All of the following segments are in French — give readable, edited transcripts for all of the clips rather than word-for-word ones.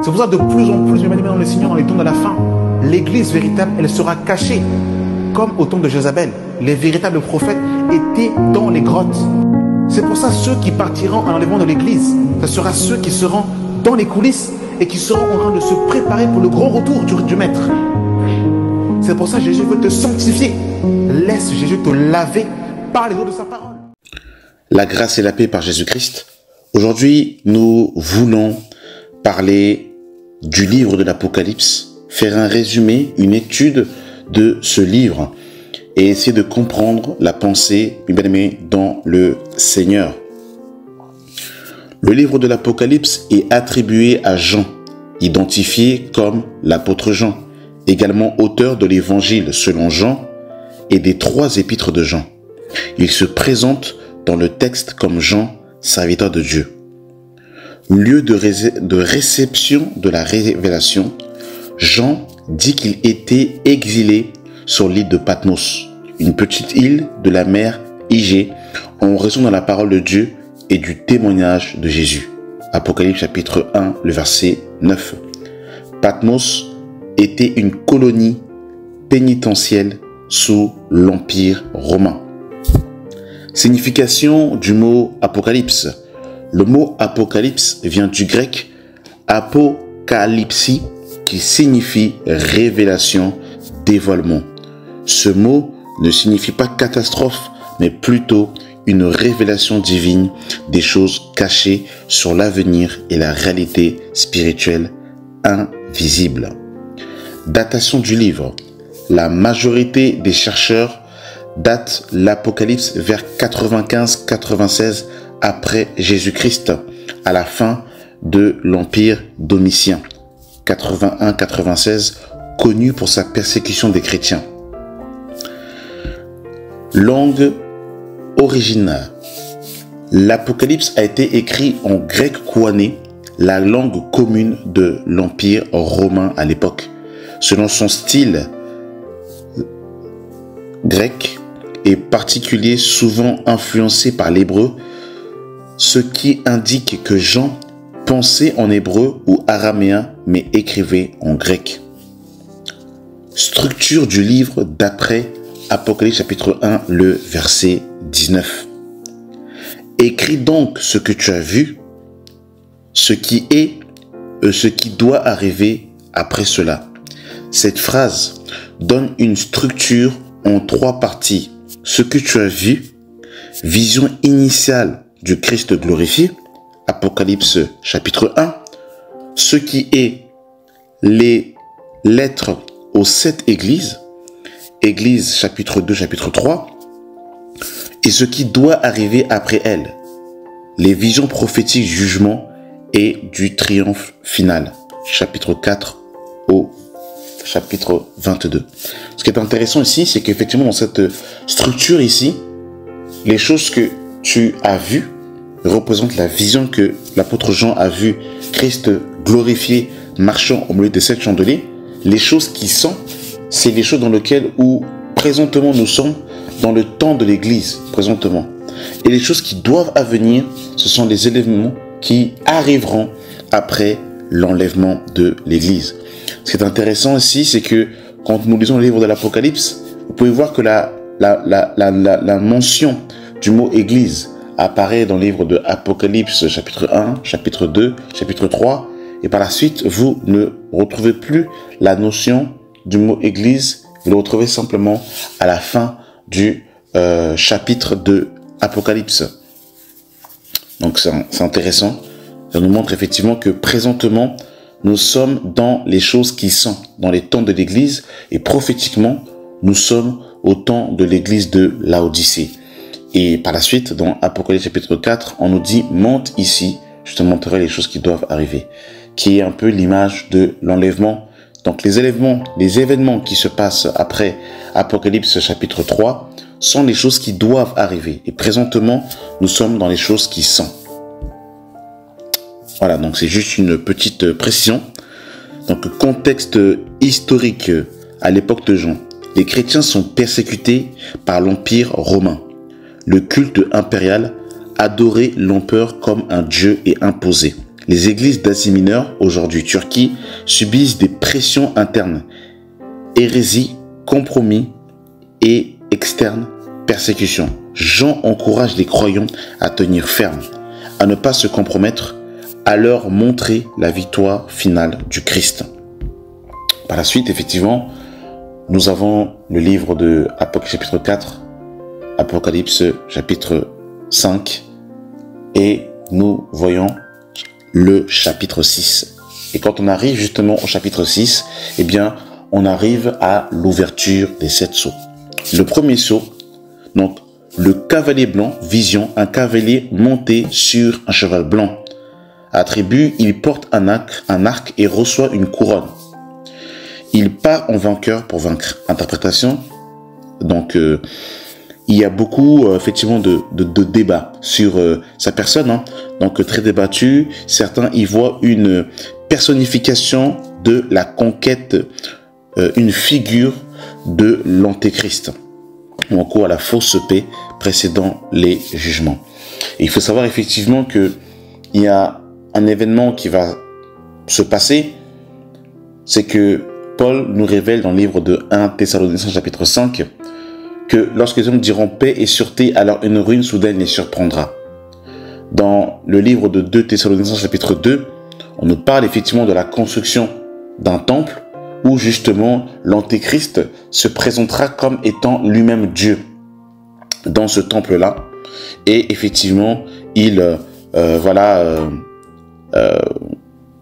C'est pour ça que de plus en plus, bien-aimés dans le Seigneur, dans les temps de la fin, l'église véritable, elle sera cachée. Comme au temps de Jézabel, les véritables prophètes étaient dans les grottes. C'est pour ça ceux qui partiront à l'enlèvement de l'église, ce sera ceux qui seront dans les coulisses et qui seront en train de se préparer pour le grand retour du Maître. C'est pour ça que Jésus veut te sanctifier. Laisse Jésus te laver par les eaux de sa parole. La grâce et la paix par Jésus-Christ. Aujourd'hui, nous voulons parler du livre de l'Apocalypse, faire un résumé, une étude de ce livre et essayer de comprendre la pensée, bien-aimés, dans le Seigneur. Le livre de l'Apocalypse est attribué à Jean, identifié comme l'apôtre Jean, également auteur de l'évangile selon Jean et des 3 épîtres de Jean. Il se présente dans le texte comme Jean, serviteur de Dieu. Lieu de réception de la révélation, Jean dit qu'il était exilé sur l'île de Patmos, une petite île de la mer Égée, en raison de la parole de Dieu et du témoignage de Jésus. Apocalypse chapitre 1, le verset 9. Patmos était une colonie pénitentielle sous l'Empire romain. Signification du mot apocalypse. Le mot apocalypse vient du grec apokalypsi, qui signifie révélation, dévoilement. Ce mot ne signifie pas catastrophe, mais plutôt une révélation divine des choses cachées sur l'avenir et la réalité spirituelle invisible. Datation du livre. La majorité des chercheurs datent l'Apocalypse vers 95-96 après Jésus-Christ, à la fin de l'Empire Domitien. 81-96, connu pour sa persécution des chrétiens. Langue originale. L'Apocalypse a été écrit en grec koiné, la langue commune de l'Empire romain à l'époque. Selon son style grec et particulier, souvent influencé par l'hébreu, ce qui indique que Jean pensait en hébreu ou araméen, mais écrivait en grec. Structure du livre d'après Apocalypse chapitre 1, le verset 19. Écris donc ce que tu as vu, ce qui est, ce qui doit arriver après cela. Cette phrase donne une structure en 3 parties. Ce que tu as vu, vision initiale du Christ glorifié, Apocalypse chapitre 1, ce qui est les lettres aux 7 églises, Église chapitre 2, chapitre 3, et ce qui doit arriver après elle, les visions prophétiques du jugement et du triomphe final, chapitre 4 au chapitre 22. Ce qui est intéressant ici, c'est qu'effectivement dans cette structure ici, les choses que tu as vues représentent la vision que l'apôtre Jean a vue, Christ glorifié marchant au milieu des 7 chandeliers. Les choses qui sont, c'est les choses dans lesquelles où présentement nous sommes dans le temps de l'église, présentement. Et les choses qui doivent advenir, ce sont les éléments qui arriveront après l'enlèvement de l'église. Ce qui est intéressant ici, c'est que quand nous lisons le livre de l'Apocalypse, vous pouvez voir que la mention du mot église apparaît dans le livre de Apocalypse chapitre 1, chapitre 2, chapitre 3, et par la suite, vous ne retrouvez plus la notion du mot église, vous le retrouvez simplement à la fin du chapitre de Apocalypse. Donc c'est intéressant, ça nous montre effectivement que présentement, nous sommes dans les choses qui sont, dans les temps de l'église, et prophétiquement, nous sommes au temps de l'église de Laodicée. Et par la suite, dans Apocalypse chapitre 4, on nous dit « Monte ici, je te montrerai les choses qui doivent arriver », qui est un peu l'image de l'enlèvement. Donc les événements qui se passent après Apocalypse chapitre 3 sont les choses qui doivent arriver. Et présentement, nous sommes dans les choses qui sont. Voilà, donc c'est juste une petite précision. Donc contexte historique à l'époque de Jean. Les chrétiens sont persécutés par l'Empire romain. Le culte impérial adorait l'empereur comme un dieu et imposé. Les églises d'Asie mineure, aujourd'hui Turquie, subissent des pressions internes, hérésie, compromis et externes, persécutions. Jean encourage les croyants à tenir ferme, à ne pas se compromettre, à leur montrer la victoire finale du Christ. Par la suite, effectivement, nous avons le livre de Apocalypse chapitre 4, Apocalypse chapitre 5, et nous voyons le chapitre 6. Et quand on arrive justement au chapitre 6, eh bien, on arrive à l'ouverture des 7 sceaux. Le premier sceau, donc, le cavalier blanc, vision, un cavalier monté sur un cheval blanc. Attribut, il porte un arc et reçoit une couronne. Il part en vainqueur pour vaincre. Interprétation, donc, il y a beaucoup effectivement de débats sur sa personne, hein. Donc très débattu. Certains y voient une personnification de la conquête, une figure de l'antéchrist, ou encore à la fausse paix précédant les jugements. Et il faut savoir effectivement que il y a un événement qui va se passer, c'est que Paul nous révèle dans le livre de 1 Thessaloniciens chapitre 5 que lorsque les hommes diront paix et sûreté, alors une ruine soudaine les surprendra. Dans le livre de 2 Thessaloniciens chapitre 2, on nous parle effectivement de la construction d'un temple où justement l'antéchrist se présentera comme étant lui-même Dieu dans ce temple-là. Et effectivement, il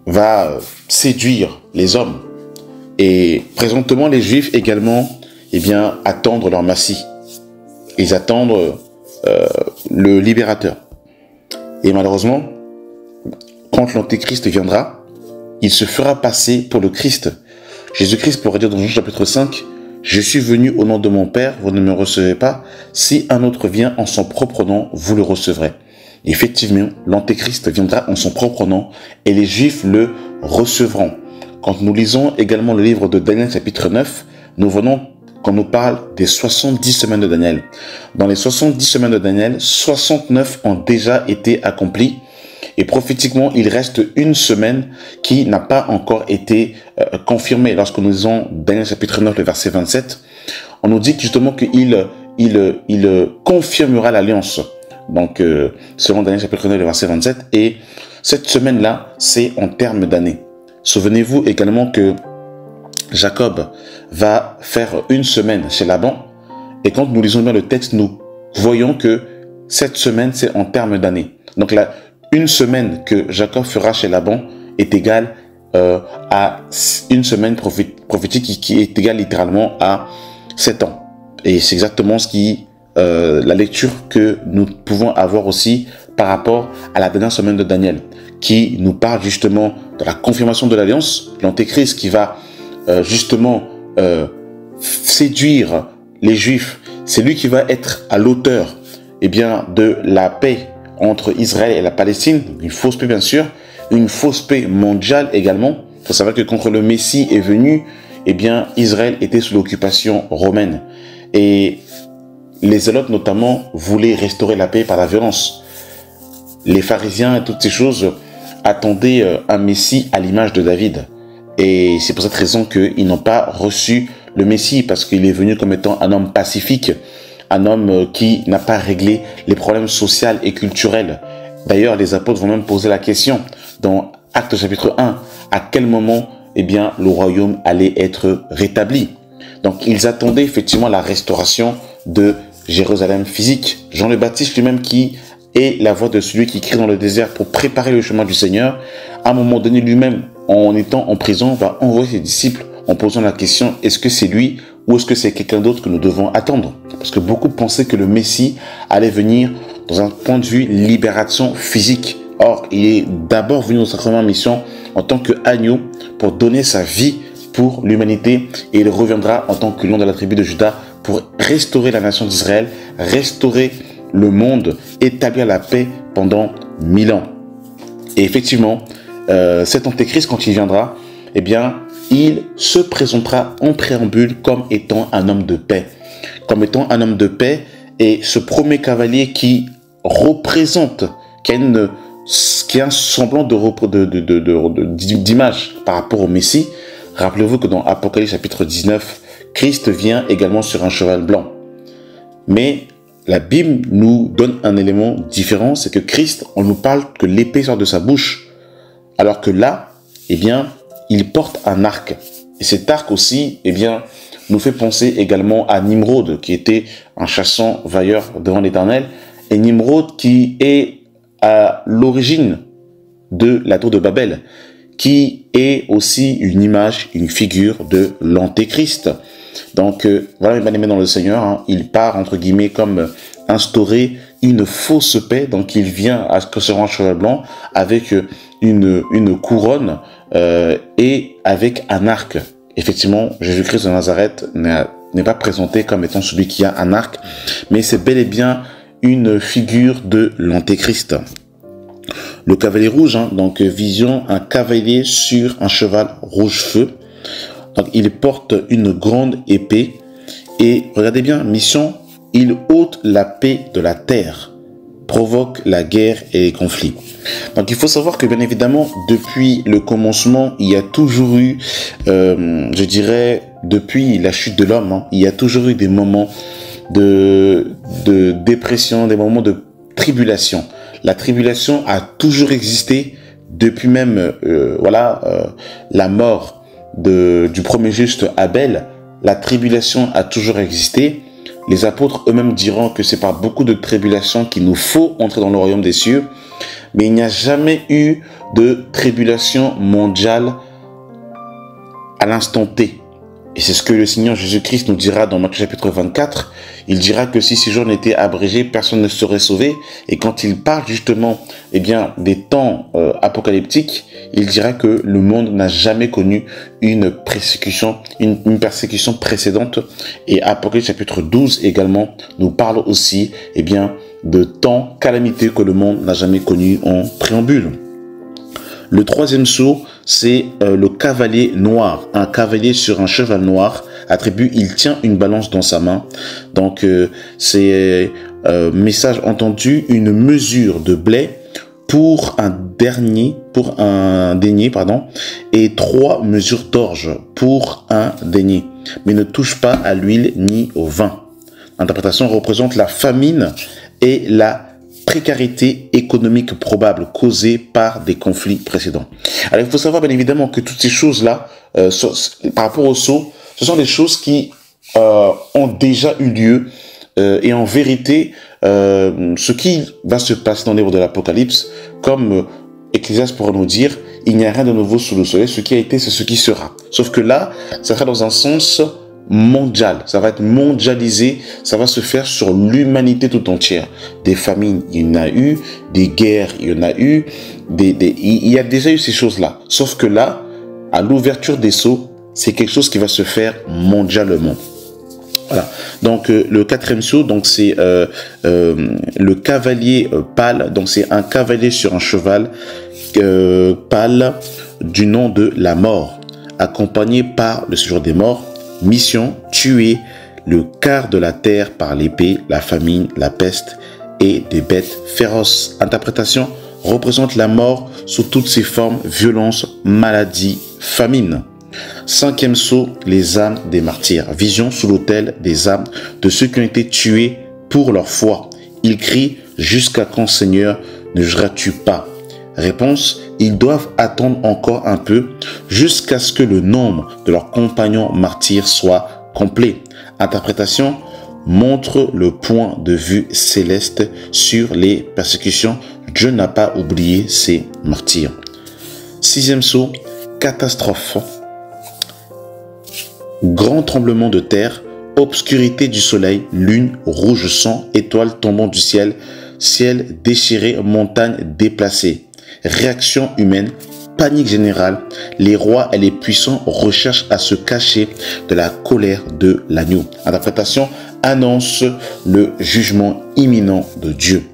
va séduire les hommes. Et présentement, les Juifs également, eh bien, attendent leur Messie. Ils attendent le libérateur. Et malheureusement, quand l'antéchrist viendra, il se fera passer pour le Christ. Jésus-Christ pourrait dire dans Jean chapitre 5, « Je suis venu au nom de mon Père, vous ne me recevez pas. Si un autre vient en son propre nom, vous le recevrez. » Effectivement, l'antéchrist viendra en son propre nom et les Juifs le recevront. Quand nous lisons également le livre de Daniel chapitre 9, nous venons qu'on nous parle des 70 semaines de Daniel. Dans les 70 semaines de Daniel, 69 ont déjà été accomplies. Et prophétiquement, il reste une semaine qui n'a pas encore été confirmée. Lorsque nous lisons Daniel chapitre 9, le verset 27, on nous dit justement qu'il confirmera l'alliance. Donc, selon Daniel chapitre 9, le verset 27. Et cette semaine-là, c'est en termes d'années. Souvenez-vous également que Jacob va faire une semaine chez Laban. Et quand nous lisons bien le texte, nous voyons que cette semaine, c'est en termes d'années. Donc là, une semaine que Jacob fera chez Laban est égale à une semaine prophétique qui est égale littéralement à 7 ans. Et c'est exactement la lecture que nous pouvons avoir aussi par rapport à la dernière semaine de Daniel, qui nous parle justement de la confirmation de l'alliance, l'antéchrist qui va justement séduire les Juifs. C'est lui qui va être à l'auteur de la paix entre Israël et la Palestine, une fausse paix bien sûr, une fausse paix mondiale également. Il faut savoir que quand le Messie est venu, Israël était sous l'occupation romaine. Et les zélotes notamment voulaient restaurer la paix par la violence. Les pharisiens et toutes ces choses attendaient un Messie à l'image de David. Et c'est pour cette raison qu'ils n'ont pas reçu le Messie, parce qu'il est venu comme étant un homme pacifique, un homme qui n'a pas réglé les problèmes sociaux et culturels. D'ailleurs, les apôtres vont même poser la question dans Actes chapitre 1, à quel moment le royaume allait être rétabli. Donc ils attendaient effectivement la restauration de Jérusalem physique. Jean le Baptiste lui-même, qui est la voix de celui qui crie dans le désert pour préparer le chemin du Seigneur, à un moment donné lui-même, en étant en prison, va envoyer ses disciples en posant la question, est-ce que c'est lui ou est-ce que c'est quelqu'un d'autre que nous devons attendre? Parce que beaucoup pensaient que le Messie allait venir dans un point de vue libération physique. Or, il est d'abord venu dans sa première mission en tant qu'agneau pour donner sa vie pour l'humanité, et il reviendra en tant que lion de la tribu de Juda pour restaurer la nation d'Israël, restaurer le monde, établir la paix pendant 1000 ans. Et effectivement, cet antéchrist, quand il viendra, il se présentera en préambule comme étant un homme de paix. Comme étant un homme de qui représente, qui qui est un semblant d'image par rapport au Messie. Rappelez-vous que dans Apocalypse chapitre 19, Christ vient également sur un cheval blanc. Mais la Bible nous donne un élément différent, c'est que Christ, on nous parle que l'épée sort de sa bouche, alors que là, eh bien, il porte un arc. Et cet arc aussi, eh bien, nous fait penser également à Nimrod, qui était un chassant vailleur devant l'Éternel, et Nimrod qui est à l'origine de la tour de Babel, qui est aussi une image, une figure de l'Antéchrist. Donc voilà, mes bien-aimés dans le Seigneur, hein, il part entre guillemets comme instaurer une fausse paix. Donc il vient à ce que ce un cheval blanc avec une couronne et avec un arc. Effectivement, Jésus-Christ de Nazareth n'est pas présenté comme étant celui qui a un arc, mais c'est bel et bien une figure de l'Antéchrist. Le cavalier rouge, hein, donc vision, un cavalier sur un cheval rouge feu. Donc il porte une grande épée et regardez bien, mission, il ôte la paix de la terre, provoque la guerre et les conflits. Donc il faut savoir que bien évidemment, depuis le commencement, il y a toujours eu, je dirais, depuis la chute de l'homme, hein, il y a toujours eu des moments de dépression, des moments de tribulation. La tribulation a toujours existé depuis même la mort du premier juste Abel. La tribulation a toujours existé. Les apôtres eux-mêmes diront que c'est par beaucoup de tribulations qu'il nous faut entrer dans le royaume des cieux. Mais il n'y a jamais eu de tribulation mondiale à l'instant T. Et c'est ce que le Seigneur Jésus-Christ nous dira dans Matthieu chapitre 24. Il dira que si ces jours n'étaient abrégés, personne ne serait sauvé. Et quand il parle justement des temps apocalyptiques, il dira que le monde n'a jamais connu une persécution précédente. Et Apocalypse chapitre 12 également nous parle aussi de temps calamiteux que le monde n'a jamais connu en préambule. Le troisième sceau, c'est le cavalier noir. Un cavalier sur un cheval noir. Attribut, il tient une balance dans sa main. Donc, c'est message entendu, une mesure de blé pour un denier, et 3 mesures d'orge pour un denier. Mais ne touche pas à l'huile ni au vin. L'interprétation représente la famine et la précarité économique probable causée par des conflits précédents. Alors il faut savoir bien évidemment que toutes ces choses-là, par rapport au sceau, ce sont des choses qui ont déjà eu lieu et en vérité, ce qui va se passer dans le livre de l'Apocalypse, comme Ecclésiaste pourra nous dire, il n'y a rien de nouveau sous le soleil, ce qui a été, c'est ce qui sera. Sauf que là, ça sera dans un sens mondial, ça va être mondialisé, ça va se faire sur l'humanité tout entière. Des famines, il y en a eu, des guerres, il y en a eu, il y a déjà eu ces choses-là. Sauf que là, à l'ouverture des sceaux, c'est quelque chose qui va se faire mondialement. Voilà. Donc le quatrième sceau, donc c'est le cavalier pâle. Donc c'est un cavalier sur un cheval pâle du nom de la mort, accompagné par le séjour des morts. Mission, tuer le quart de la terre par l'épée, la famine, la peste et des bêtes féroces. Interprétation, représente la mort sous toutes ses formes, violence, maladie, famine. Cinquième sceau, les âmes des martyrs. Vision sous l'autel des âmes de ceux qui ont été tués pour leur foi. Ils crient, jusqu'à quand, Seigneur, ne jureras-tu pas? Réponse, ils doivent attendre encore un peu jusqu'à ce que le nombre de leurs compagnons martyrs soit complet. Interprétation, montre le point de vue céleste sur les persécutions. Dieu n'a pas oublié ses martyrs. Sixième sceau, catastrophe. Grand tremblement de terre, obscurité du soleil, lune, rouge sang, étoiles tombant du ciel, ciel déchiré, montagne déplacée. Réaction humaine, panique générale, les rois et les puissants recherchent à se cacher de la colère de l'agneau. Interprétation annonce le jugement imminent de Dieu.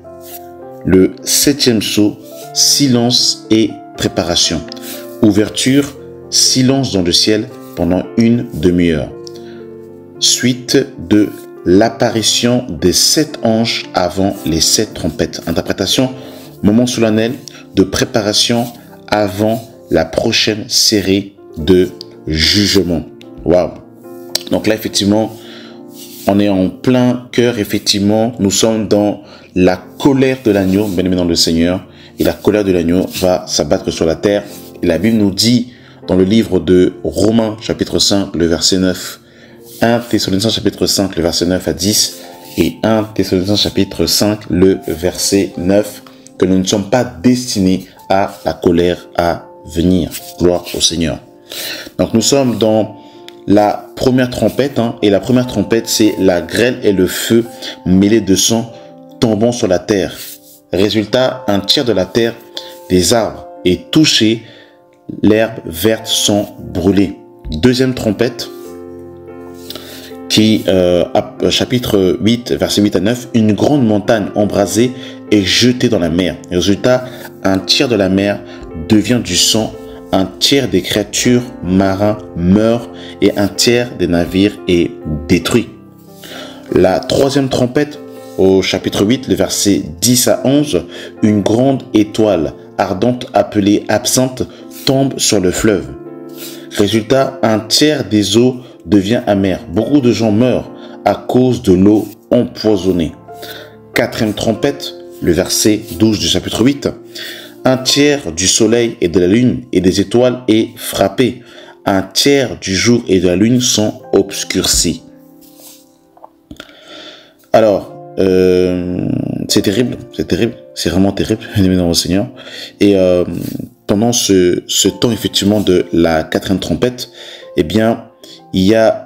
Le septième sceau, silence et préparation. Ouverture, silence dans le ciel pendant une demi-heure. Suite de l'apparition des 7 anges avant les 7 trompettes. Interprétation, moment solennel de préparation avant la prochaine série de jugement. Waouh! Donc là, effectivement, on est en plein cœur, effectivement, nous sommes dans la colère de l'agneau, bien aimé dans le Seigneur, et la colère de l'agneau va s'abattre sur la terre. Et la Bible nous dit dans le livre de Romains, chapitre 5, le verset 9, 1 Thessaloniciens, chapitre 5, le verset 9 à 10, et 1 Thessaloniciens, chapitre 5, le verset 9, que nous ne sommes pas destinés à la colère à venir. Gloire au Seigneur. Donc nous sommes dans la première trompette, et la première trompette, c'est la grêle et le feu mêlés de sang tombant sur la terre. Résultat, un tiers de la terre des arbres est touché, l'herbe verte sont brûlées. Deuxième trompette, qui, chapitre 8, verset 8 à 9, une grande montagne embrasée est jetée dans la mer. Résultat, un tiers de la mer devient du sang, un tiers des créatures marins meurent et un tiers des navires est détruit. La troisième trompette, au chapitre 8, le verset 10 à 11, une grande étoile ardente appelée Absinthe tombe sur le fleuve. Résultat, un tiers des eaux devient amer. Beaucoup de gens meurent à cause de l'eau empoisonnée. Quatrième trompette, le verset 12 du chapitre 8, un tiers du soleil et de la lune et des étoiles est frappé. Un tiers du jour et de la lune sont obscurcis. Alors, c'est terrible, c'est vraiment terrible, bien aimé dans le Seigneur. Et pendant ce temps, effectivement, de la quatrième trompette, eh bien, il y a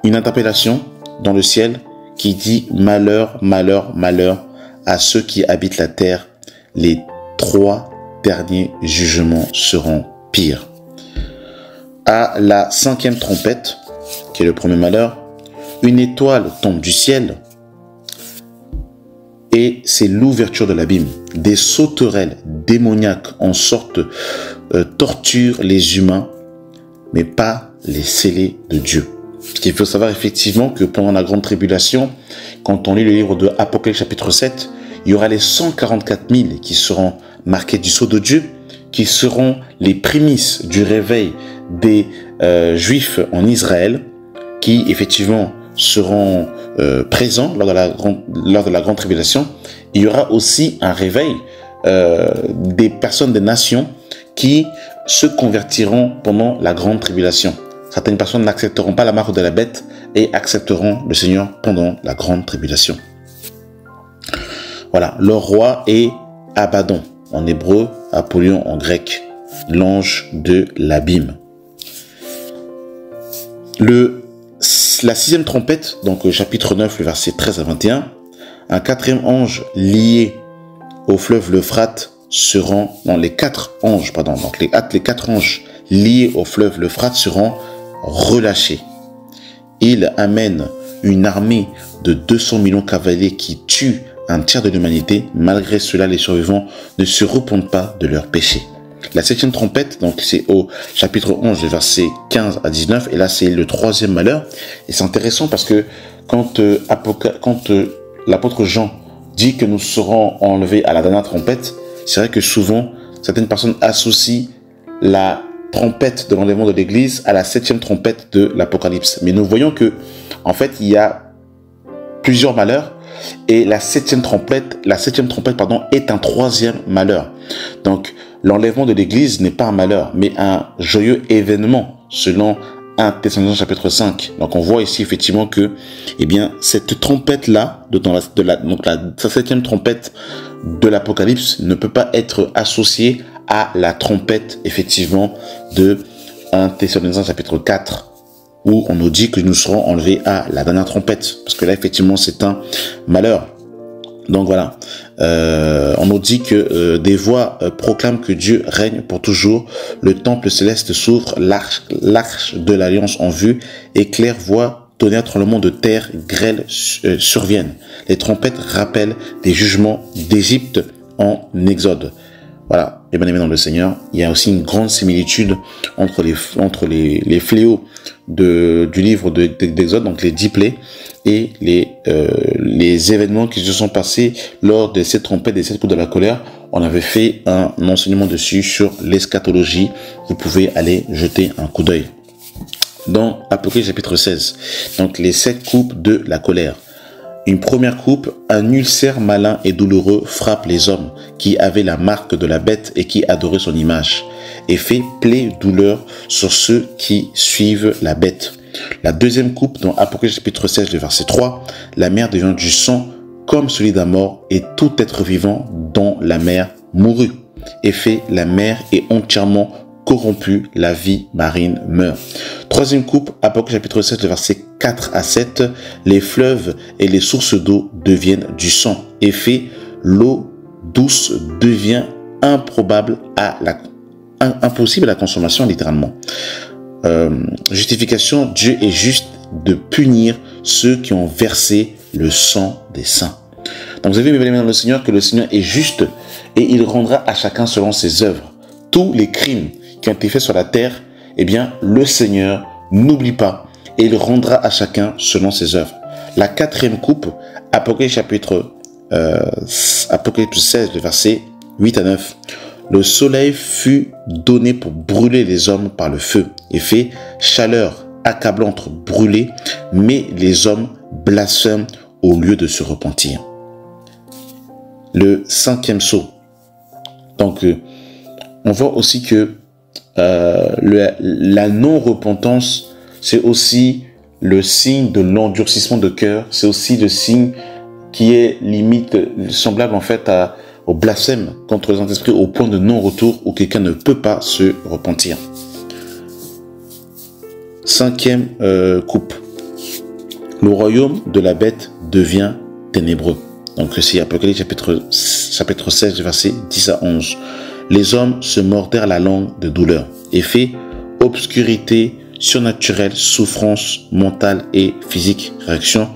une interpellation dans le ciel qui dit « Malheur, malheur, malheur à ceux qui habitent la terre, les 3 derniers jugements seront pires. » À la cinquième trompette, qui est le premier malheur, une étoile tombe du ciel et c'est l'ouverture de l'abîme. Des sauterelles démoniaques en sorte torturent les humains, mais pas les scellés de Dieu. Parce qu'il faut savoir effectivement que pendant la grande tribulation, quand on lit le livre de Apocalypse chapitre 7, il y aura les 144 000 qui seront marqués du sceau de Dieu, qui seront les prémices du réveil des Juifs en Israël, qui effectivement seront présents lors de la grande tribulation. Il y aura aussi un réveil des personnes des nations qui se convertiront pendant la grande tribulation. Certaines personnes n'accepteront pas la marque de la bête et accepteront le Seigneur pendant la grande tribulation. Voilà, leur roi est Abaddon en hébreu, Apollyon en grec, l'ange de l'abîme. La sixième trompette, donc chapitre 9, le verset 13 à 21, un quatrième ange lié au fleuve l'Euphrate seront, non, les quatre anges liés au fleuve l'Euphrate seront relâchés. Il amène une armée de 200 millions de cavaliers qui tuent un tiers de l'humanité. Malgré cela, les survivants ne se repentent pas de leurs péchés. La septième trompette, donc c'est au chapitre 11, versets 15 à 19, et là c'est le troisième malheur. Et c'est intéressant parce que quand l'apôtre Jean dit que nous serons enlevés à la dernière trompette, c'est vrai que souvent, certaines personnes associent la trompette de l'enlèvement de l'Église à la septième trompette de l'Apocalypse. Mais nous voyons que, en fait, il y a plusieurs malheurs et la septième trompette, est un troisième malheur. Donc, l'enlèvement de l'Église n'est pas un malheur, mais un joyeux événement, selon 1 Thessaloniciens chapitre 5. Donc, on voit ici effectivement que, eh bien, cette trompette-là, sa septième trompette de l'Apocalypse ne peut pas être associée à la trompette, effectivement, de 1 Thessaloniciens chapitre 4, où on nous dit que nous serons enlevés à la dernière trompette. Parce que là, effectivement, c'est un malheur. Donc voilà, on nous dit que des voix proclament que Dieu règne pour toujours. Le temple céleste s'ouvre, l'arche de l'alliance en vue, éclair, voix, tonnerre, tremblement de terre, grêle surviennent. Les trompettes rappellent des jugements d'Égypte en Exode. Voilà, et bien aimé dans le Seigneur, il y a aussi une grande similitude entre les fléaux du livre d'Exode, donc les 10 plaies, et les événements qui se sont passés lors de cette trompette, des 7 coups de la colère. On avait fait un enseignement dessus sur l'eschatologie. Vous pouvez aller jeter un coup d'œil. Dans Apocalypse chapitre 16, donc les 7 coupes de la colère. Une première coupe, un ulcère malin et douloureux frappe les hommes qui avaient la marque de la bête et qui adoraient son image, et fait plaie douleur sur ceux qui suivent la bête. La deuxième coupe, dans Apocalypse chapitre 16, le verset 3, la mer devient du sang comme celui d'un mort, et tout être vivant dans la mer mourut. Et fait la mer est entièrement corrompue, la vie marine meurt. Troisième coupe, Apocalypse chapitre 7, le verset 4 à 7, les fleuves et les sources d'eau deviennent du sang. Et fait l'eau douce devient improbable impossible à la consommation, littéralement. Justification, Dieu est juste de punir ceux qui ont versé le sang des saints. Donc vous avez vu, mes amis dans le Seigneur, que le Seigneur est juste et il rendra à chacun selon ses œuvres. Tous les crimes qui ont été faits sur la terre, eh bien, le Seigneur n'oublie pas et il rendra à chacun selon ses œuvres. La quatrième coupe, Apocalypse chapitre Apocalypse 16, le verset 8 à 9. Le soleil fut donné pour brûler les hommes par le feu, et fait chaleur accablante brûler, mais les hommes blasphèment au lieu de se repentir. Le cinquième sceau. Donc, on voit aussi que la non-repentance, c'est aussi le signe de l'endurcissement de cœur, c'est aussi le signe qui est limite semblable en fait au blasphème contre le Saint-Esprit au point de non-retour où quelqu'un ne peut pas se repentir. Cinquième coupe. Le royaume de la bête devient ténébreux. Donc c'est Apocalypse chapitre 16, verset 10 à 11. Les hommes se mordèrent la langue de douleur et fait obscurité surnaturelle, souffrance mentale et physique, réaction.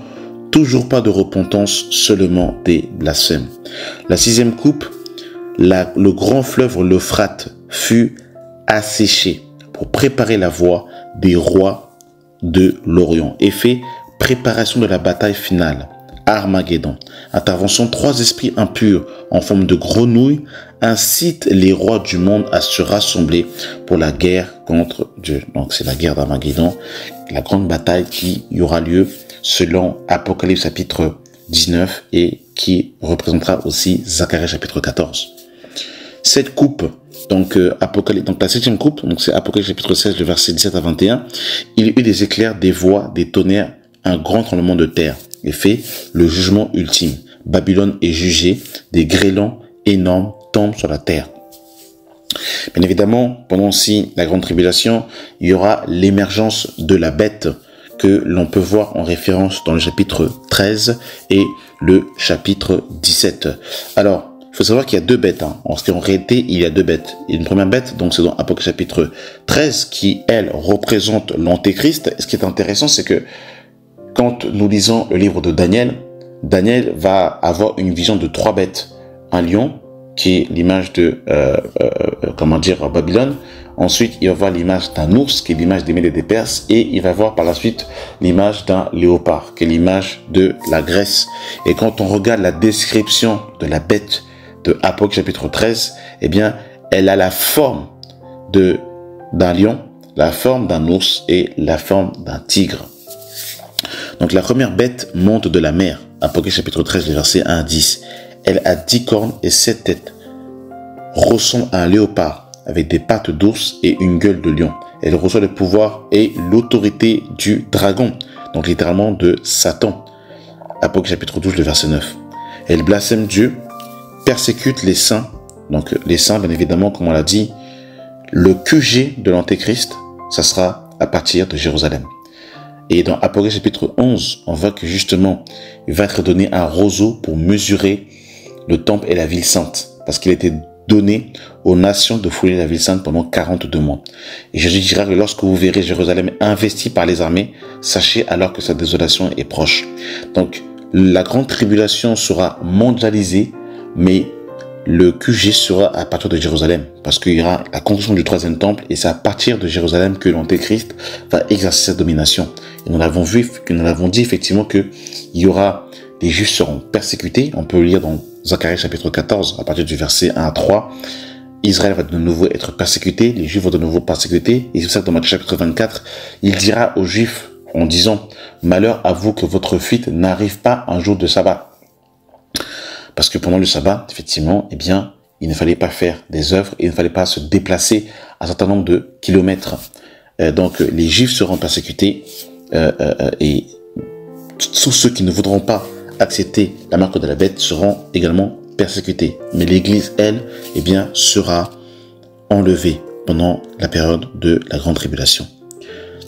Toujours pas de repentance, seulement des blasphèmes. La sixième coupe, le grand fleuve l'Euphrate fut asséché pour préparer la voie des rois de l'Orient. Et fait préparation de la bataille finale. Armageddon. Intervention, 3 esprits impurs en forme de grenouille incitent les rois du monde à se rassembler pour la guerre contre Dieu. Donc c'est la guerre d'Armageddon, la grande bataille qui y aura lieu selon Apocalypse chapitre 19 et qui représentera aussi Zacharie chapitre 14. Cette coupe, donc la septième coupe, donc c'est Apocalypse chapitre 16, le verset 17 à 21, il y eut des éclairs, des voix, des tonnerres, un grand tremblement de terre, et fait le jugement ultime. Babylone est jugée, des grêlons énormes tombent sur la terre. Bien évidemment, pendant aussi la grande tribulation, il y aura l'émergence de la bête que l'on peut voir en référence dans le chapitre 13 et le chapitre 17. Alors, il faut savoir qu'il y a 2 bêtes. En réalité, il y a 2 bêtes. Une première bête, donc c'est dans Apocalypse chapitre 13, qui, elle, représente l'Antéchrist. Et ce qui est intéressant, c'est que quand nous lisons le livre de Daniel, Daniel va avoir une vision de 3 bêtes. Un lion, qui est l'image de Babylone. Ensuite, il va voir l'image d'un ours, qui est l'image des Mèdes et des Perses. Et il va voir par la suite l'image d'un léopard, qui est l'image de la Grèce. Et quand on regarde la description de la bête de Apocalypse chapitre 13, eh bien, elle a la forme d'un lion, la forme d'un ours et la forme d'un tigre. Donc la première bête monte de la mer. Apocalypse chapitre 13, les versets 1 à 10. Elle a 10 cornes et 7 têtes. Ressemble à un léopard avec des pattes d'ours et une gueule de lion. Elle reçoit le pouvoir et l'autorité du dragon, donc littéralement de Satan. Apocalypse chapitre 12, le verset 9. Elle blasphème Dieu, persécute les saints. Donc les saints, bien évidemment, comme on l'a dit, le QG de l'Antéchrist, ça sera à partir de Jérusalem. Et dans Apocalypse chapitre 11, on voit que justement, il va être donné un roseau pour mesurer le temple et la ville sainte. Parce qu'il était donné aux nations de fouler la ville sainte pendant 42 mois. Et Jésus dira que lorsque vous verrez Jérusalem investie par les armées, sachez alors que sa désolation est proche. Donc, la grande tribulation sera mondialisée, mais le QG sera à partir de Jérusalem, parce qu'il y aura la construction du troisième temple, et c'est à partir de Jérusalem que l'Antéchrist va exercer sa domination. Et nous l'avons dit effectivement que il y aura, les Juifs seront persécutés. On peut le lire dans Zacharie chapitre 14, à partir du verset 1 à 3. Israël va de nouveau être persécuté, les Juifs vont de nouveau persécuter. Et c'est pour ça que dans Matthieu chapitre 24, il dira aux Juifs en disant « Malheur à vous que votre fuite n'arrive pas un jour de sabbat ». Parce que pendant le sabbat, effectivement, eh bien, il ne fallait pas faire des œuvres, il ne fallait pas se déplacer un certain nombre de kilomètres. Donc, les Juifs seront persécutés et tous ceux qui ne voudront pas accepter la marque de la bête seront également persécutés. Mais l'Église, elle, eh bien, sera enlevée pendant la période de la grande tribulation.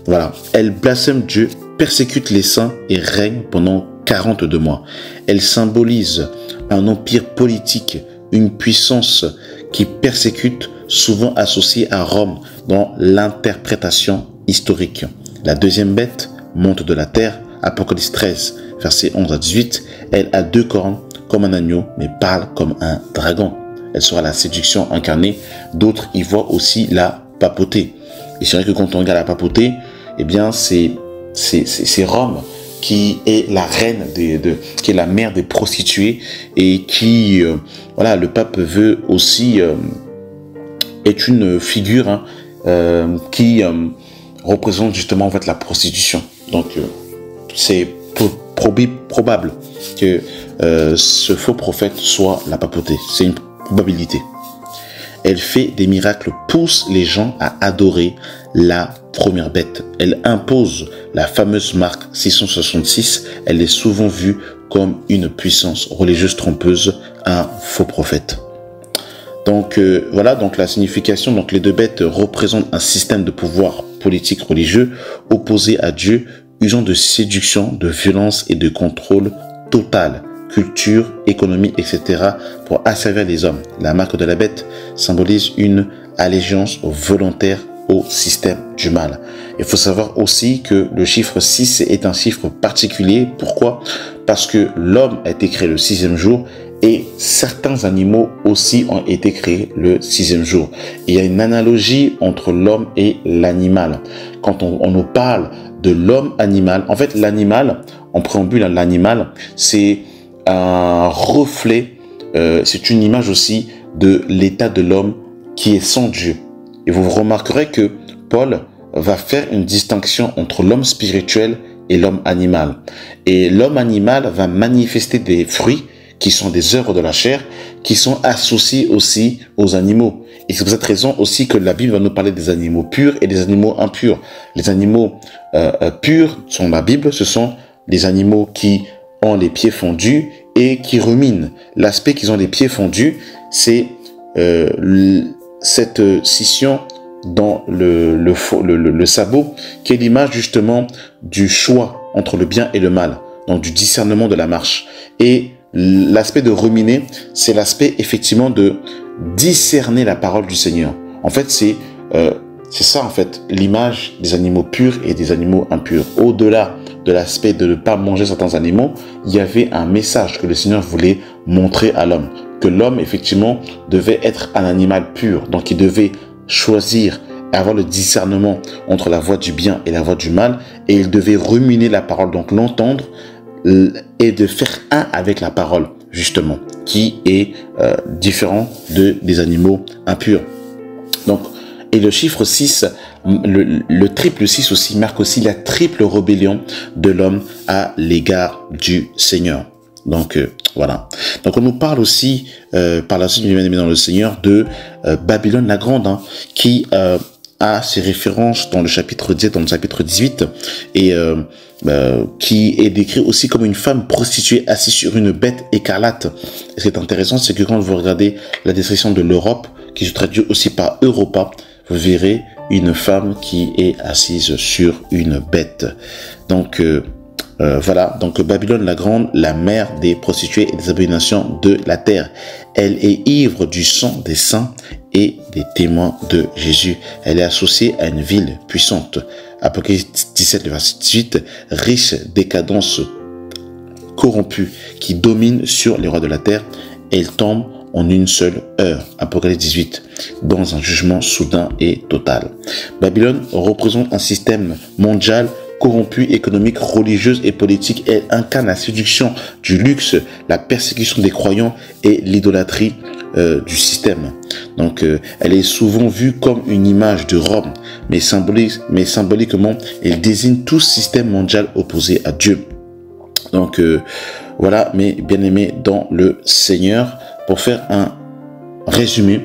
Voilà. Elle blasphème Dieu, persécute les saints et règne pendant 42 mois. Elle symbolise un empire politique, une puissance qui persécute, souvent associée à Rome dans l'interprétation historique. La deuxième bête monte de la terre, Apocalypse 13, versets 11 à 18. Elle a 2 cornes comme un agneau, mais parle comme un dragon. Elle sera la séduction incarnée. D'autres y voient aussi la papauté. Et c'est vrai que quand on regarde la papauté, eh bien c'est Rome qui est la reine qui est la mère des prostituées et qui, voilà, le pape veut aussi, est une figure qui représente justement en fait la prostitution. Donc c'est probable que ce faux prophète soit la papauté. C'est une probabilité. Elle fait des miracles, pousse les gens à adorer la première bête. Elle impose la fameuse marque 666. Elle est souvent vue comme une puissance religieuse trompeuse, un faux prophète. Donc voilà, donc la signification, donc les 2 bêtes représentent un système de pouvoir politique religieux opposé à Dieu, usant de séduction, de violence et de contrôle total, culture, économie, etc. pour asservir les hommes. La marque de la bête symbolise une allégeance volontaire au système du mal. Il faut savoir aussi que le chiffre 6 est un chiffre particulier. Pourquoi? Parce que l'homme a été créé le 6e jour et certains animaux aussi ont été créés le 6e jour. Il y a une analogie entre l'homme et l'animal. Quand on nous parle de l'homme animal, en fait l'animal, en préambule, l'animal, c'est un reflet, c'est une image aussi de l'état de l'homme qui est sans Dieu. Et vous remarquerez que Paul va faire une distinction entre l'homme spirituel et l'homme animal. Et l'homme animal va manifester des fruits qui sont des œuvres de la chair, qui sont associés aussi aux animaux. Et c'est pour cette raison aussi que la Bible va nous parler des animaux purs et des animaux impurs. Les animaux purs sont la Bible, ce sont des animaux qui ont les pieds fondus et qui ruminent. L'aspect qu'ils ont les pieds fondus, c'est cette scission dans le sabot, qui est l'image justement du choix entre le bien et le mal, donc du discernement de la marche. Et l'aspect de ruminer, c'est l'aspect effectivement de discerner la parole du Seigneur. En fait, c'est ça en fait l'image des animaux purs et des animaux impurs. Au-delà de l'aspect de ne pas manger certains animaux, il y avait un message que le Seigneur voulait montrer à l'homme, que l'homme effectivement devait être un animal pur, donc il devait choisir et avoir le discernement entre la voie du bien et la voie du mal, et il devait ruminer la parole, donc l'entendre et de faire un avec la parole, justement, qui est différent des animaux impurs. Donc, et le chiffre 6, le triple 6 aussi marque aussi la triple rébellion de l'homme à l'égard du Seigneur. Donc voilà. Donc on nous parle aussi par la suite, bien-aimés dans le Seigneur, de Babylone la Grande, hein, qui a ses références dans le chapitre 10, dans le chapitre 18, et qui est décrit aussi comme une femme prostituée assise sur une bête écarlate. Et ce qui est intéressant, c'est que quand vous regardez la description de l'Europe, qui se traduit aussi par Europa, vous verrez une femme qui est assise sur une bête. Donc voilà, donc Babylone la Grande, la mère des prostituées et des abominations de la terre. Elle est ivre du sang des saints et des témoins de Jésus. Elle est associée à une ville puissante. Apocalypse 17, le verset 18, riche, décadence, corrompue, qui domine sur les rois de la terre. Elle tombe en une seule heure. Apocalypse 18, dans un jugement soudain et total. Babylone représente un système mondial corrompue, économique, religieuse et politique. Elle incarne la séduction du luxe, la persécution des croyants et l'idolâtrie du système. Donc, elle est souvent vue comme une image de Rome, mais symboliquement, elle désigne tout système mondial opposé à Dieu. Donc, voilà, mes bien-aimés dans le Seigneur, pour faire un résumé,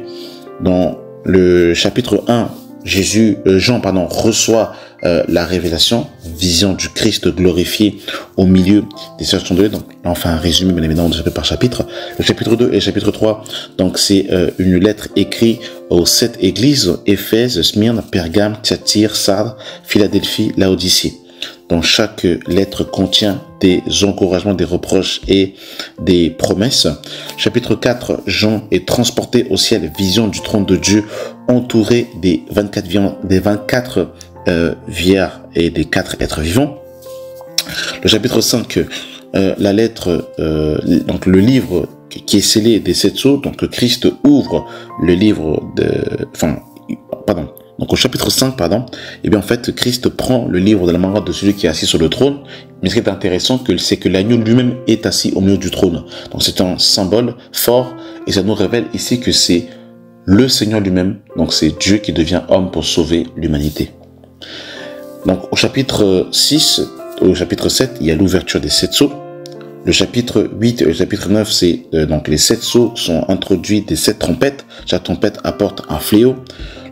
dans le chapitre 1, Jean reçoit la révélation, vision du Christ glorifié au milieu des situations de Dieu. Donc là on fait un résumé bien évidemment de chapitre par chapitre. Le chapitre 2 et le chapitre 3, donc c'est une lettre écrite aux 7 églises: Éphèse, Smyrne, Pergame, Thyatire, Sardes, Philadelphie, Laodicée. Donc chaque lettre contient des encouragements, des reproches et des promesses. Chapitre 4, Jean est transporté au ciel, vision du trône de Dieu, entouré des 24 vierges et des 4 êtres vivants. Le chapitre 5, la lettre, donc le livre qui est scellé des 7 sceaux, donc Christ ouvre le livre donc au chapitre 5, et bien en fait, Christ prend le livre de la main droite de celui qui est assis sur le trône. Mais ce qui est intéressant, c'est que l'agneau lui-même est assis au milieu du trône. Donc c'est un symbole fort, et ça nous révèle ici que c'est le Seigneur lui-même, donc c'est Dieu qui devient homme pour sauver l'humanité. Donc au chapitre 6, au chapitre 7, il y a l'ouverture des 7 sceaux. Le chapitre 8 et le chapitre 9, c'est donc les 7 sceaux sont introduits des 7 trompettes. Chaque trompette apporte un fléau.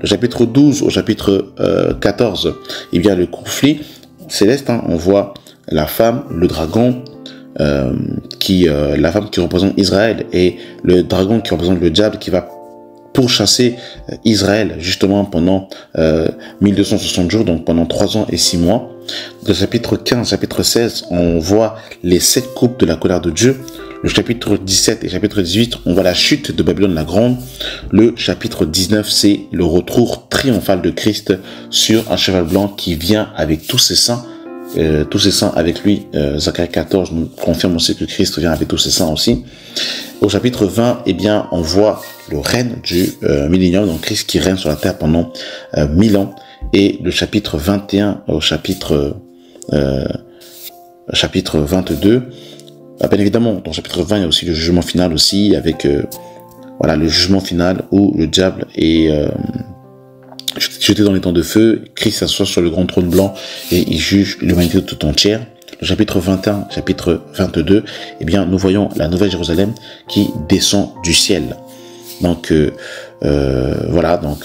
Le chapitre 12 au chapitre 14, il y a le conflit céleste. On voit la femme, le dragon, la femme qui représente Israël et le dragon qui représente le diable qui va pourchasser Israël justement pendant 1260 jours, donc pendant 3 ans et 6 mois. Le chapitre 15, chapitre 16, on voit les 7 coupes de la colère de Dieu. Le chapitre 17 et chapitre 18, on voit la chute de Babylone la Grande. Le chapitre 19, c'est le retour triomphal de Christ sur un cheval blanc qui vient avec tous ses saints avec lui. Zacharie 14 nous confirme aussi que Christ vient avec tous ses saints aussi. Au chapitre 20, eh bien, on voit le règne du millénium, donc Christ qui règne sur la terre pendant 1000 ans. Et le chapitre 21 au chapitre 22, bien évidemment, dans le chapitre 20, il y a aussi le jugement final aussi, avec le jugement final où le diable est jeté dans les temps de feu. Christ s'assoit sur le grand trône blanc et il juge l'humanité tout entière. Le chapitre 21, chapitre 22, eh bien, nous voyons la Nouvelle Jérusalem qui descend du ciel. Donc,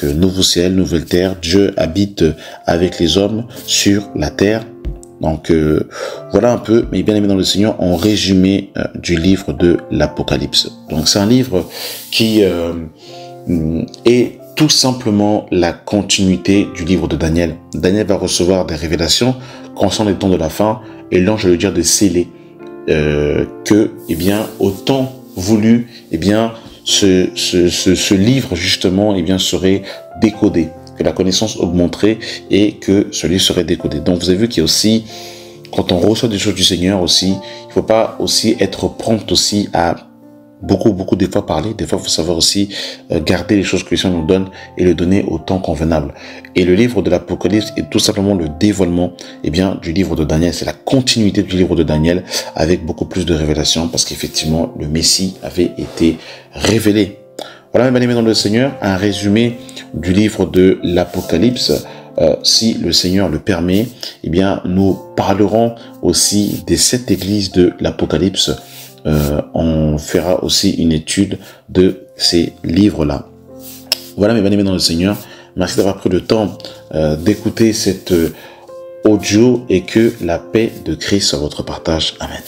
nouveau ciel, nouvelle terre. Dieu habite avec les hommes sur la terre. Donc, voilà un peu, mes bien-aimés dans le Seigneur, en résumé du livre de l'Apocalypse. Donc, c'est un livre qui est tout simplement la continuité du livre de Daniel. Daniel va recevoir des révélations concernant les temps de la fin, et l'ange va lui dire de sceller que, eh bien, au temps voulu, eh bien, ce livre justement, eh bien, serait décodé, que la connaissance augmenterait et que ce livre serait décodé. Donc, vous avez vu qu'il y a aussi, quand on reçoit des choses du Seigneur aussi, il ne faut pas aussi être prompt aussi à beaucoup des fois parler. Des fois, il faut savoir aussi garder les choses que le Seigneur nous donne et le donner au temps convenable. Et le livre de l'Apocalypse est tout simplement le dévoilement, eh bien, du livre de Daniel. C'est la continuité du livre de Daniel avec beaucoup plus de révélations parce qu'effectivement, le Messie avait été révélé. Voilà, mes bien-aimés dans le Seigneur, un résumé du livre de l'Apocalypse. Si le Seigneur le permet, eh bien, nous parlerons aussi des 7 églises de l'Apocalypse. On fera aussi une étude de ces livres-là. Voilà, mes bien-aimés dans le Seigneur. Merci d'avoir pris le temps d'écouter cet audio et que la paix de Christ soit votre partage. Amen.